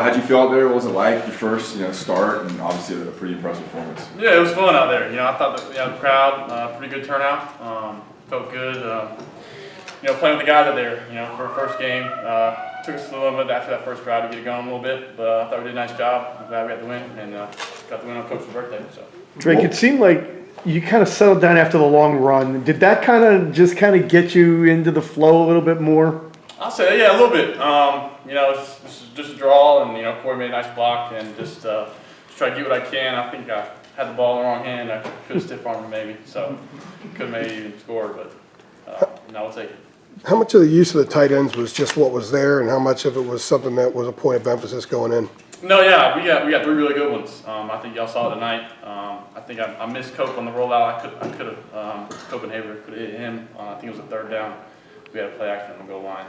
how'd you feel out there? What was it like your first, start, and obviously a pretty impressive performance? Yeah, it was fun out there. I thought that the crowd, pretty good turnout. Felt good. Playing with the guys out there, for our first game. Took us a little bit after that first drive to get it going a little bit, but I thought we did a nice job. I'm glad we got the win, and got the win on Coach's birthday. So. Drake, it seemed like you kind of settled down after the long run. Did that kind of get you into the flow a little bit more? I'll say, yeah, a little bit. This is just a draw, and Corey made a nice block, and just try to get what I can. I think I had the ball in the wrong hand. I could have stiff armed him maybe, so could have maybe even scored, but we'll take it. How much of the use of the tight ends was just what was there, and how much of it was something that was a point of emphasis going in? No, yeah, we got 3 really good ones. I think y'all saw it tonight. I think I missed Cope on the rollout. I could have Copenhagen could have hit him. I think it was a 3rd down. We had a play action on the goal line.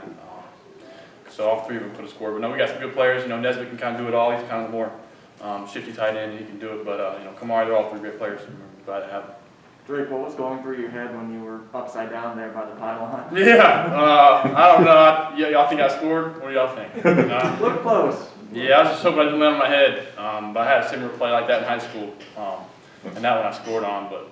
So all 3 of them could have scored. But no, we got some good players. Nesbitt can kind of do it all. He's kind of the more shifty tight end. He can do it. But Kamari, they're all 3 great players. And we're glad to have them. Drake, what was going through your head when you were upside down there by the pylon? Yeah, I don't know. Y'all think I scored? What do y'all think? Look close. Yeah, I was just hoping I didn't land on my head. But I had a similar play like that in high school. And that one I scored on. But,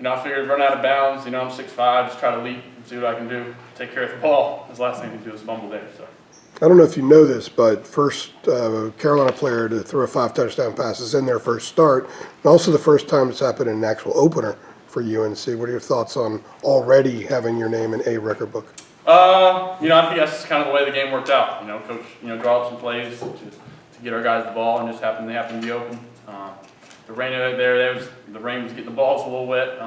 I figured run out of bounds. I'm 6'5", just try to leap and see what I can do. Take care of the ball. That's the last thing to do is fumble there. So. I don't know if you know this, but first Carolina player to throw a 5 touchdown passes in their first start, and also the first time it's happened in an actual opener for UNC. What are your thoughts on already having your name in a record book? I think that's kind of the way the game worked out. Coach, draw up some plays to get our guys the ball, and just they happened to be open. The rain out there, the rain was getting the balls a little wet,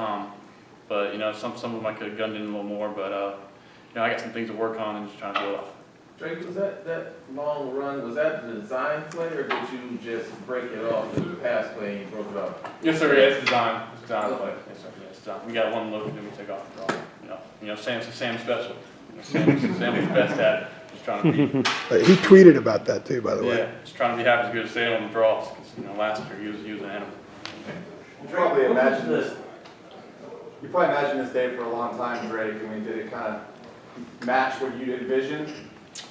but some of them I could have gunned in a little more. But I got some things to work on and just trying to build off. Drake, was that long run, was that the design play, or did you just break it off in the pass play and you broke it off? Yes, sir. Yeah, it's design. It's design play. Yes, sir. Yeah, it's design. We got one look and then we take off the draw. Sam's special. Sam was the best at it. Just trying to be. He tweeted about that too, by the way. Yeah, just trying to be half as good as Sam on the draws. Because last year he was an animal. You probably imagine this. You probably imagined this day for a long time, Drake. I mean, did it kind of match what you envisioned?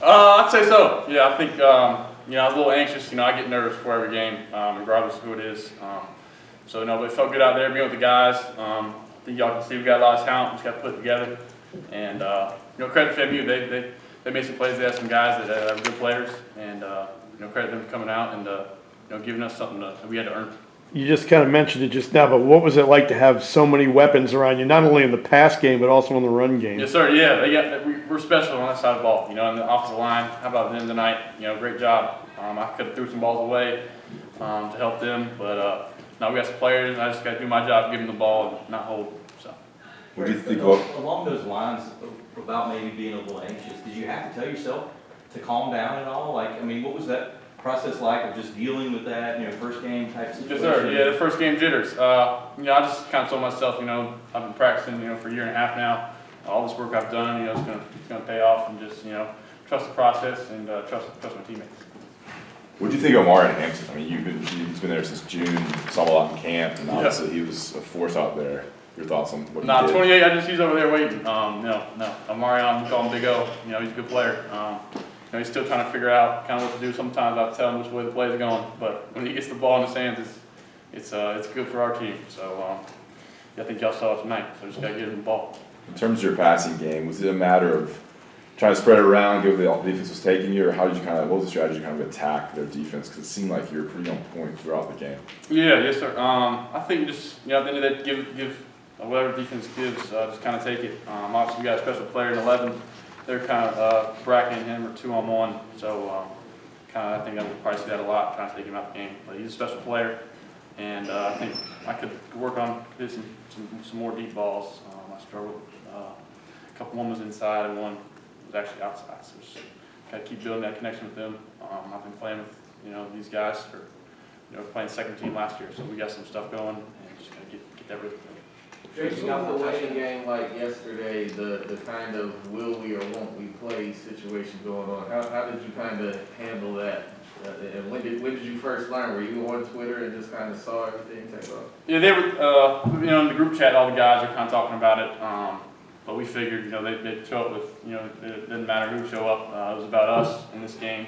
I'd say so. Yeah, I think I was a little anxious. I get nervous before every game, regardless of who it is. But it felt good out there being with the guys. I think y'all can see we got a lot of talent. We just got to put it together. And credit to FAMU. They made some plays. They had some guys that are good players, and credit them for coming out and giving us something that we had to earn. You just kind of mentioned it just now, but what was it like to have so many weapons around you, not only in the pass game, but also in the run game? Yes, sir. Yeah, we're special on that side of the ball. In the offensive line, how about them tonight? Great job. I could have threw some balls away to help them, but now we got some players, and I just got to do my job, give them the ball, and not hold. So. What do you think along those lines about maybe being a little anxious? Did you have to tell yourself to calm down at all? What was that process like of just dealing with that, first game type situation? Yes, sir. Yeah, the first game jitters. I just kind of told myself, I've been practicing, for a year and a half now. All this work I've done, it's gonna pay off, and just, trust the process and trust my teammates. What do you think of Maye and Hampton? I mean, he's been there since June. Saw him a lot in camp, and obviously he was a force out there. Your thoughts on what he did? 28. He's over there waiting. No. Marion, we call him Big O. He's a good player. He's still trying to figure out kind of what to do. Sometimes I'll tell him which way the play's going, but when he gets the ball in his hands, it's good for our team. So I think y'all saw it tonight. So just got to get him the ball. In terms of your passing game, was it a matter of trying to spread it around, get what the defense was taking you, or how did you what was the strategy to kind of attack their defense? Because it seemed like you were pretty on point throughout the game. Yeah, yes, sir. I think just at the end of that, give whatever defense gives, just kind of take it. Obviously, we got a special player in 11. They're kind of bracketing him or 2-on-1. So I think I would probably see that a lot, trying to take him out the game. But he's a special player, and I think I could work on some more deep balls. I struggled. A couple one was inside and one was actually outside. So just got to keep building that connection with them. I've been playing with these guys for playing second team last year, so we got some stuff going, and just got to get that rhythm. Drake, you got the away game like yesterday, the kind of will we or won't we play situation going on. How did you kind of handle that? And when did you first learn? Were you on Twitter and just kind of saw everything take off? Yeah, they were. In the group chat, all the guys are kind of talking about it. But we figured, they'd show up with, it didn't matter who show up. It was about us in this game.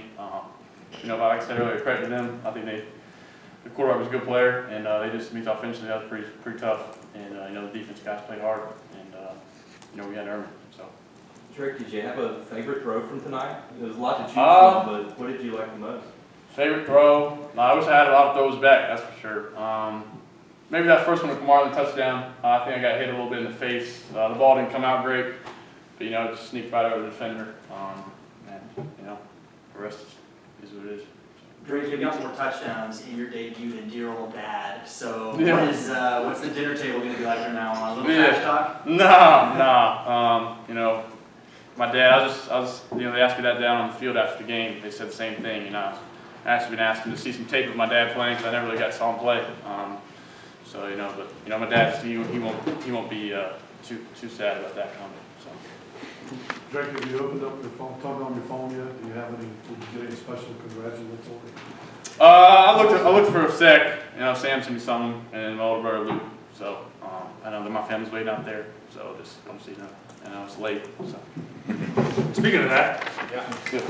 like I said earlier, credit to them. I think the quarterback was a good player, and they just, offensively, that was pretty tough. And, the defense guys played hard, and, we had to earn it, so. Drake, did you have a favorite throw from tonight? There was a lot to choose from, but what did you like the most? Favorite throw? No, I wish I had a lot of throws back, that's for sure. Maybe that first one with Kamar, the touchdown. I think I got hit a little bit in the face. The ball didn't come out great, but, it just sneaked right over the defender. And, the rest is what it is. Drake, you got more touchdowns in your debut than dear old dad. So Yeah. what's the dinner table going to be like from now on? A little Yeah. trash talk? No. My dad, I was, they asked me that down on the field after the game. They said the same thing, I actually been asking to see some tape of my dad playing because I never really got saw him play. But my dad, he won't be too sad about that comment. So. Drake, have you opened up your phone, turned on your phone yet? Do you have any, did you get any special congratulatory? I looked for a sec. Sam sent me something, and my older brother Luke. So I know that my family's waiting out there. So just come see them. And I was late. So Speaking of that, yeah, appreciate it.